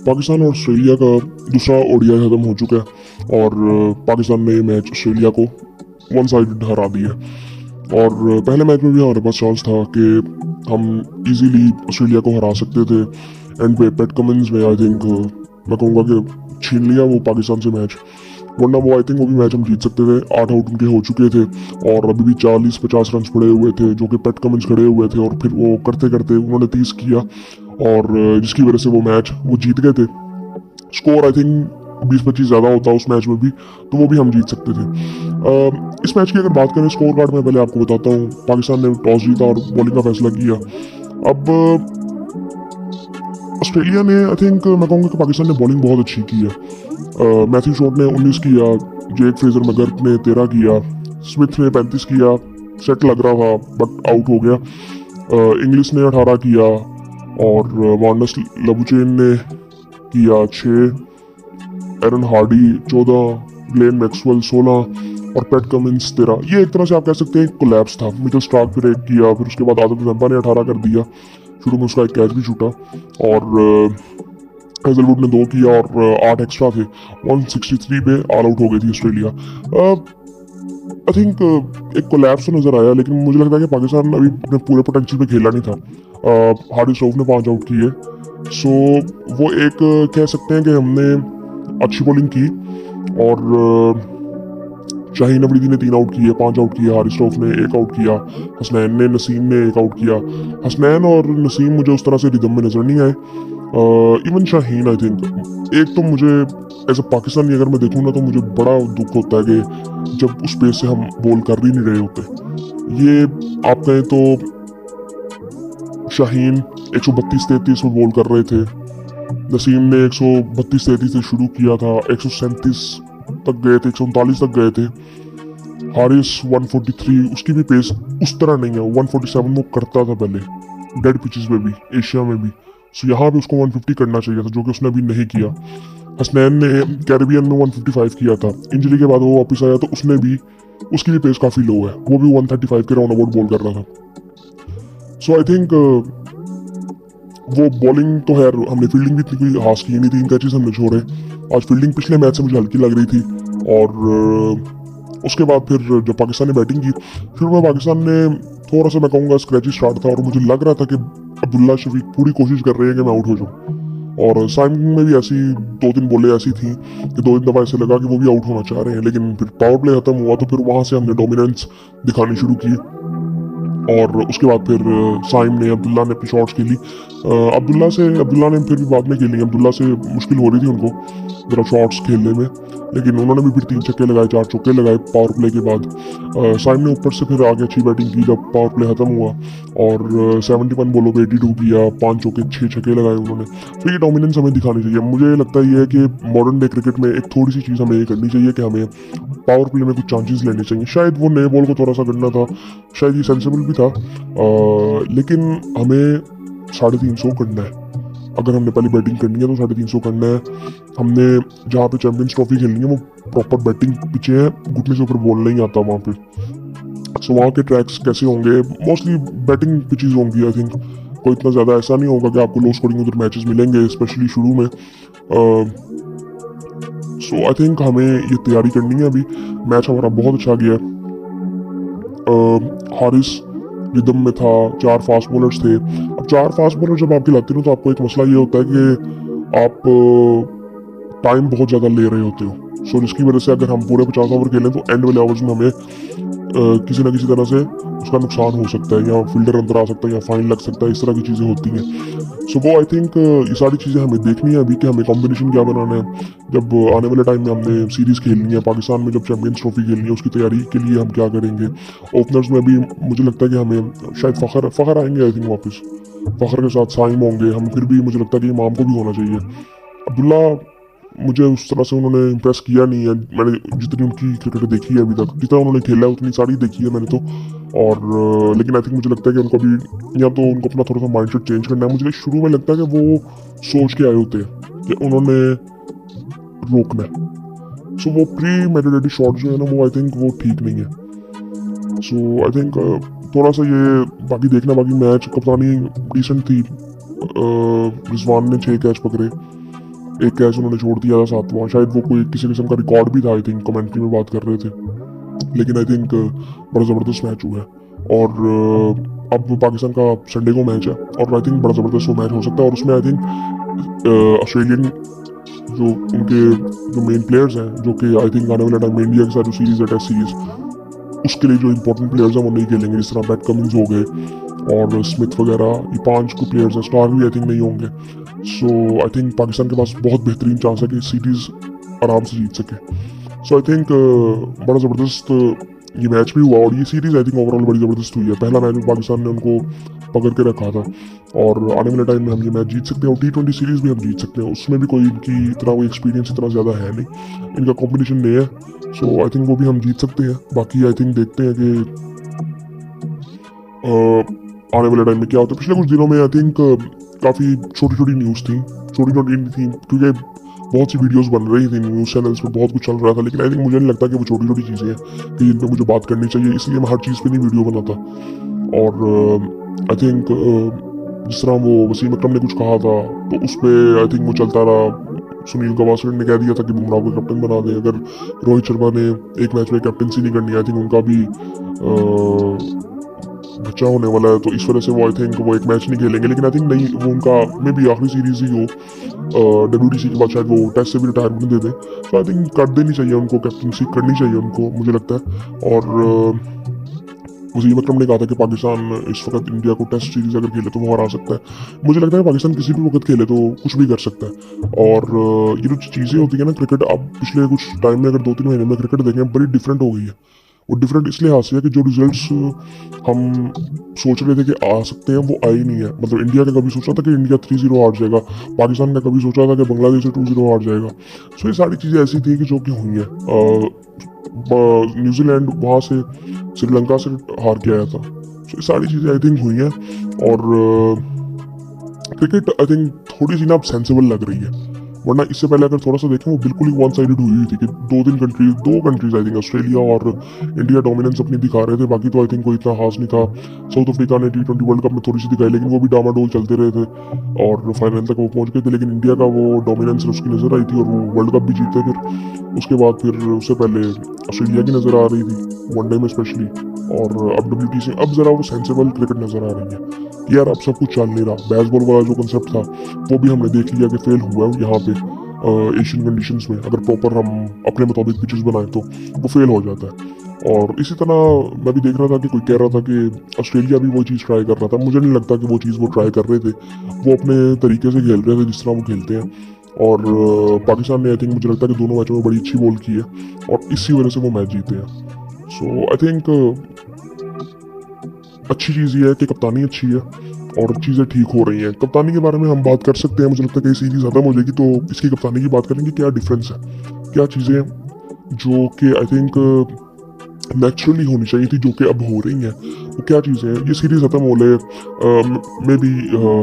पाकिस्तान और ऑस्ट्रेलिया का दूसरा ओडीआई खत्म हो चुका है और पाकिस्तान ने ये मैच ऑस्ट्रेलिया को वन साइडेड हरा दिया। और पहले मैच में भी हमारे पास चांस था कि हम इजीली ऑस्ट्रेलिया को हरा सकते थे। एंड पे पैट कमिंस में आई थिंक मैं कहूँगा कि छीन लिया वो पाकिस्तान से मैच, वरना वो आई थिंक वो भी मैच हम जीत सकते थे। 8 आउट उनके हो चुके थे और अभी भी 40-50 रन पड़े हुए थे जो कि पैट कमिंस खड़े हुए थे, और फिर वो करते करते उन्होंने 30 किया और जिसकी वजह से वो मैच वो जीत गए थे। स्कोर आई थिंक 20-25 ज़्यादा होता उस मैच में भी तो वो भी हम जीत सकते थे। इस मैच की अगर बात करें स्कोर कार्ड में पहले आपको बताता हूँ। पाकिस्तान ने टॉस जीता और बॉलिंग का फैसला किया। अब ऑस्ट्रेलिया ने आई थिंक मैं कहूँगा कि पाकिस्तान ने बॉलिंग बहुत अच्छी की है। मैथ्यू शॉट ने 19 किया, जेक फ्रेजर मैकगर्क ने 13 किया, स्मिथ ने 35 किया, सेट लग रहा था बट आउट हो गया। इंग्लिश ने 18 किया और वार्नस लबुचेन ने किया 6, एरन हार्डी 14, ग्लेन मैक्सवेल 16 और पैट कमिंस 13। ये एक तरह से आप कह सकते हैं कोलैप्स था। मिचेल स्टार्क फिर 1 किया, फिर उसके बाद आदम जम्पा ने 18 कर दिया, शुरू में उसका एक कैच भी छूटा और हेजलवुड ने 2 किया और 8 एक्स्ट्रा थे। 163 पे ऑल आउट हो गई थी ऑस्ट्रेलिया। आई थिंक एक कोलैप्स तो नजर आया, लेकिन मुझे लगता है कि पाकिस्तान अभी अपने पूरे पोटेंशियल पे खेला नहीं था। हारिस रऊफ ने 5 आउट किए, सो वो एक कह सकते हैं कि हमने अच्छी बॉलिंग की। और शाहीन अफरीदी ने 3 आउट किए, 5 आउट किए, हारिस रऊफ ने 1 आउट किया, हसनैन ने नसीम ने 1 आउट किया। हसनैन और नसीम मुझे उस तरह से रिदम में नजर नहीं आए। इवन शाहीन आई थिंक, एक तो मुझे एज अ पाकिस्तानी अगर मैं देखूँ ना तो मुझे बड़ा दुख होता है कि जब उस पेस से हम बॉल कर ही नहीं रहे होते। ये आप कहें तो शाहीन 132-33 में बॉल कर रहे थे, नसीम ने 132-33 से शुरू किया था, 137 तक गए थे, 139 तक गए थे। हारिस 143, उसकी भी पेस उस तरह नहीं है। 147 वो करता था पहले डेड पिचेस में भी, एशिया में भी। सो यहाँ पे उसको 150 करना चाहिए था जो कि उसने अभी नहीं किया। हसनैन ने कैरिबियन में 155 किया था, इंजरी के बाद वो वापस आया तो उसने भी, उसकी भी पेस काफ़ी लो है, वो भी 135 के राउंड अबाउट बॉल कर रहा था। सो आई थिंक वो बॉलिंग तो है, हमने फील्डिंग भी इतनी कोई खास की नहीं, 3 कैचेस हमने छोड़े। आज फील्डिंग पिछले मैच से मुझे हल्की लग रही थी। और उसके बाद फिर जब पाकिस्तान ने बैटिंग की, फिर में पाकिस्तान ने थोड़ा सा मैं कहूँगा स्क्रैची स्टार्ट था और मुझे लग रहा था कि अब्दुल्ला शफीक पूरी कोशिश कर रहे हैं कि मैं आउट हो जाऊँ। और साइम में भी ऐसी 2-3 बॉलें ऐसी थी कि 2-3 दफ़ा ऐसे लगा कि वो भी आउट होना चाह रहे हैं, लेकिन फिर पावर प्ले खत्म हुआ तो फिर वहाँ से हमने डोमिनेंस दिखानी शुरू की। और उसके बाद फिर साइम ने, अब्दुल्ला ने अपनी शॉट्स खेली। अब्दुल्ला ने फिर भी बाद में खेली। अब्दुल्ला से मुश्किल हो रही थी उनको ज़रा शॉट्स खेलने में, लेकिन उन्होंने भी फिर 3 छक्के लगाए, 4 चौके लगाए पावर प्ले के बाद। साइम ने ऊपर से फिर आगे अच्छी बैटिंग की जब पावर प्ले खत्म हुआ और 71 बॉलों पे 82 किया, 5 चौके 6 छक्के लगाए उन्होंने। तो ये डोमिनेंस हमें दिखानी चाहिए। मुझे लगता है ये है कि मॉडर्न डे क्रिकेट में एक थोड़ी सी चीज़ हमें ये करनी चाहिए कि हमें पावर प्ले में कुछ चांसेस लेने चाहिए। शायद वो नए बॉल को थोड़ा सा करना था, शायद ये सेंसिबल भी था, लेकिन हमें 350 करना है। अगर हमने पहले बैटिंग करनी है तो 350 करना है। हमने जहाँ पे चैंपियंस ट्रॉफी खेलनी है वो प्रॉपर बैटिंग पिचे है, घुटने से ऊपर बॉल नहीं आता वहाँ पे। सो वहाँ के ट्रैक्स कैसे होंगे, मोस्टली बैटिंग पिचेस होंगी आई थिंक। कोई इतना ज़्यादा ऐसा नहीं होगा कि आपको लो स्कोरिंग उधर मैचेस मिलेंगे, स्पेशली शुरू में। सो आई थिंक हमें ये तैयारी करनी है। अभी मैच हमारा बहुत अच्छा गया। हारिस रिदम में था, 4 फास्ट बॉलर्स थे। अब 4 फास्ट बॉलर जब आपके लगते हो तो आपको एक मसला ये होता है कि आप टाइम बहुत ज़्यादा ले रहे होते हो। सो जिसकी वजह से अगर हम पूरे 50 ओवर खेलें तो एंड वाले ओवर्स में हमें किसी ना किसी तरह से उसका नुकसान हो सकता है, या फील्डर अंदर आ सकता है, या फाइन लग सकता है, इस तरह की चीज़ें होती हैं। सो वो आई थिंक ये सारी चीज़ें हमें देखनी है अभी कि हमें कॉम्बिनेशन क्या बनाना है। जब आने वाले टाइम में हमने सीरीज़ खेलनी है, पाकिस्तान में जब चैंपियंस ट्रॉफी खेलनी है, उसकी तैयारी के लिए हम क्या करेंगे। ओपनर्स में भी मुझे लगता है कि हमें शायद फ़खर आएंगे आई थिंक वापस। फ़खर के साथ साइम होंगे हम, फिर भी मुझे लगता है कि इमाम को भी होना चाहिए। अब्दुल्ला मुझे उस तरह से उन्होंने इम्प्रेस किया नहीं है। मैंने जितनी उनकी क्रिकेट देखी है अभी तक, जितना उन्होंने खेला है उतनी सारी देखी है मैंने तो। और लेकिन आई थिंक मुझे लगता है कि उनको अभी या तो उनको अपना थोड़ा सा माइंड सेट चेंज करना है। मुझे शुरू में लगता है कि वो सोच के आए होते हैं कि उन्होंने रोकना है। सो वो प्री मेडिटेटेड शॉट जो है ना वो आई थिंक वो ठीक नहीं है। सो आई थिंक थोड़ा सा ये बाकी देखना। बाकी मैच कप्तानी डिसेंट थी। रिजवान ने 6 कैच पकड़े एक कैच उन्होंने छोड़ दिया था सातवां, शायद वो कोई किसी किस्म का रिकॉर्ड भी था, आई थिंक कमेंट्री में बात कर रहे थे। लेकिन आई थिंक बड़ा ज़बरदस्त मैच हुआ है। और अब पाकिस्तान का संडे को मैच है और आई थिंक बड़ा ज़बरदस्त वो मैच हो सकता है। और उसमें आई थिंक ऑस्ट्रेलियन जो उनके जो मेन प्लेयर्स हैं, जो कि आई थिंक आने वाले टाइम में इंडिया के साथ जो सीरीज़ है, टेस्ट सीरीज़, उसके लिए जो इंपॉर्टेंट प्लेयर्स हैं वो नहीं खेलेंगे, जिस तरह बैट कमिंस हो गए और स्मिथ वगैरह, ये 5 को प्लेयर्स हैं, स्टार भी आई थिंक नहीं होंगे। सो आई थिंक पाकिस्तान के पास बहुत बेहतरीन चांस है कि सीरीज़ आराम से जीत सके। सो आई थिंक बड़ा ज़बरदस्त ये मैच भी हुआ और ये सीरीज़ आई थिंक ओवरऑल बड़ी ज़बरदस्त हुई है। पहला मैच में पाकिस्तान ने उनको पकड़ के रखा था और आने वाले टाइम में हम ये मैच जीत सकते हैं और T20 सीरीज़ भी हम जीत सकते हैं। उसमें भी कोई इनकी इतना कोई एक्सपीरियंस इतना ज़्यादा है नहीं, इनका कॉम्पिटिशन नहीं है। सो आई थिंक वो भी हम जीत सकते हैं। बाकी आई थिंक देखते हैं कि आने वाले टाइम में क्या होता है। पिछले कुछ दिनों में आई थिंक काफ़ी छोटी छोटी न्यूज़ थी, छोटी छोटी थी क्योंकि बहुत सी वीडियोस बन रही थी, न्यूज़ चैनल्स पे बहुत कुछ चल रहा था, लेकिन आई थिंक मुझे नहीं लगता कि वो छोटी छोटी चीज़ें हैं कि जिन पर मुझे बात करनी चाहिए, इसलिए मैं हर चीज़ पे नहीं वीडियो बनाता। और आई थिंक जिस तरह वो वसीम अकरम ने कुछ कहा था तो उस पर आई थिंक वो चलता रहा। सुनील गावस्कर ने कह दिया था कि बुमराह को कैप्टन बना दें, अगर रोहित शर्मा ने एक मैच में कैप्टनसी नहीं करनी, आई थिंक उनका भी बच्चा होने वाला है, तो इस वजह से वो आई थिंक वो एक मैच नहीं खेलेंगे। लेकिन आई थिंक नहीं, वो उनका मे भी आखिरी सीरीज ही हो, WTC के बाद शायद वो टेस्ट से भी रिटायरमेंट दे दें। तो आई थिंक कर देनी चाहिए उनको, कैप्टनसी करनी चाहिए उनको, मुझे लगता है। और वसीम अकरम ने कहा था कि पाकिस्तान इस वक्त इंडिया को टेस्ट सीरीज अगर खेले तो वो हरा सकता है। मुझे लगता है पाकिस्तान किसी भी वक्त खेले तो कुछ भी कर सकता है। और ये जो चीज़ें होती है ना क्रिकेट, अब पिछले कुछ टाइम में अगर 2-3 महीने में क्रिकेट देखें बड़ी डिफरेंट हो गई है। वो डिफरेंट इसलिए हासिल है कि जो रिजल्ट्स हम सोच रहे थे कि आ सकते हैं वो आए नहीं है। मतलब इंडिया का कभी सोचा था कि इंडिया 3-0 हार जाएगा, पाकिस्तान ने कभी सोचा था कि बांग्लादेश से 2-0 हार जाएगा। सो ये सारी चीज़ें ऐसी थी कि जो कि हुई हैं। न्यूजीलैंड वहाँ से श्रीलंका से हार के आया था। सो ये सारी चीज़ें आई थिंक हुई हैं। और क्रिकेट आई थिंक थोड़ी सी ना अब सेंसिबल लग रही है, वरना इससे पहले अगर थोड़ा सा देखें वो बिल्कुल ही वन साइडेड हुई थी कि दो कंट्रीज आई थिंक ऑस्ट्रेलिया और इंडिया डोमिनेंस अपनी दिखा रहे थे। बाकी तो आई थिंक कोई इतना खास नहीं था। साउथ अफ्रीका ने T20 वर्ल्ड कप में थोड़ी सी दिखाई, लेकिन वो भी डामाडोल चलते रहे थे और फाइनल तक वो पहुंच गए थे। लेकिन इंडिया का वो डोमिनेंस उसकी नज़र आई थी और वो वर्ल्ड कप भी जीते। फिर उसके बाद फिर उससे पहले ऑस्ट्रेलिया की नज़र आ रही थी वनडे में स्पेशली, और अब WTC अब ज़रा वो सेंसिबल क्रिकेट नज़र आ रही है कि यार अब सब कुछ चल नहीं रहा। बेसबॉल वाला जो कंसेप्ट था वो भी हमने देख लिया कि फेल हुआ है यहाँ पे एशियन कंडीशंस में। अगर प्रॉपर हम अपने मुताबिक पिचेस बनाए तो वो फेल हो जाता है। और इसी तरह मैं भी देख रहा था कि कोई कह रहा था कि ऑस्ट्रेलिया भी वो चीज़ ट्राई कर रहा था। मुझे नहीं लगता कि वो चीज़ वो ट्राई कर रहे थे, वो अपने तरीके से खेल रहे थे जिस तरह वो खेलते हैं। और पाकिस्तान ने आई थिंक मुझे लगता है कि दोनों मैचों में बड़ी अच्छी बॉल की है और इसी वजह से वो मैच जीते हैं। सो आई थिंक अच्छी चीज़ ये है कि कप्तानी अच्छी है और चीज़ें ठीक हो रही हैं। कप्तानी के बारे में हम बात कर सकते हैं, मुझे लगता है कि सीरीज खत्म हो जाएगी तो इसकी कप्तानी की बात करेंगे, क्या डिफरेंस है, क्या चीज़ें जो कि आई थिंक नेचुरली होनी चाहिए थी जो कि अब हो रही हैं, वो क्या चीज़ें हैं। ये सीरीज़ खत्म हो ले, मे बी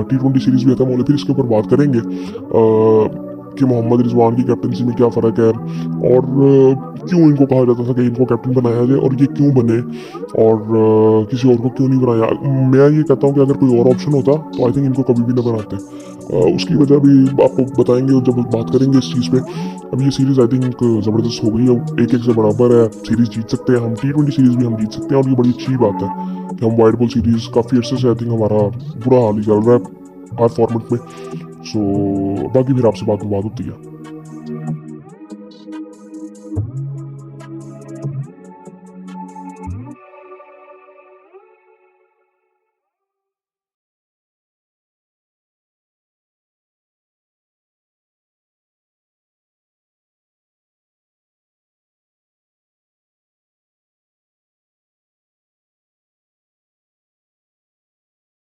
T20 सीरीज़ भी खत्म हो ले, फिर इसके ऊपर बात करेंगे कि मोहम्मद रिजवान की कैप्टनसी में क्या फ़र्क है और क्यों इनको कहा जाता था कि इनको कैप्टन बनाया जाए और ये क्यों बने और किसी और को क्यों नहीं बनाया। मैं ये कहता हूँ कि अगर कोई और ऑप्शन होता तो आई थिंक इनको कभी भी ना बनाते। उसकी वजह भी आपको बताएंगे जब बात करेंगे इस चीज़ पे। अब ये सीरीज़ आई थिंक ज़बरदस्त हो गई है, एक एक से बराबर है, सीरीज़ जीत सकते हैं हम, T20 सीरीज़ भी हम जीत सकते हैं और ये बड़ी अच्छी बात है कि हम वाइट बॉल सीरीज़ काफ़ी अर्से से आई थिंक हमारा बुरा हाल ही चल रहा है हर फॉर्मेट में। सो बाकी फिर आपसे बात होती है।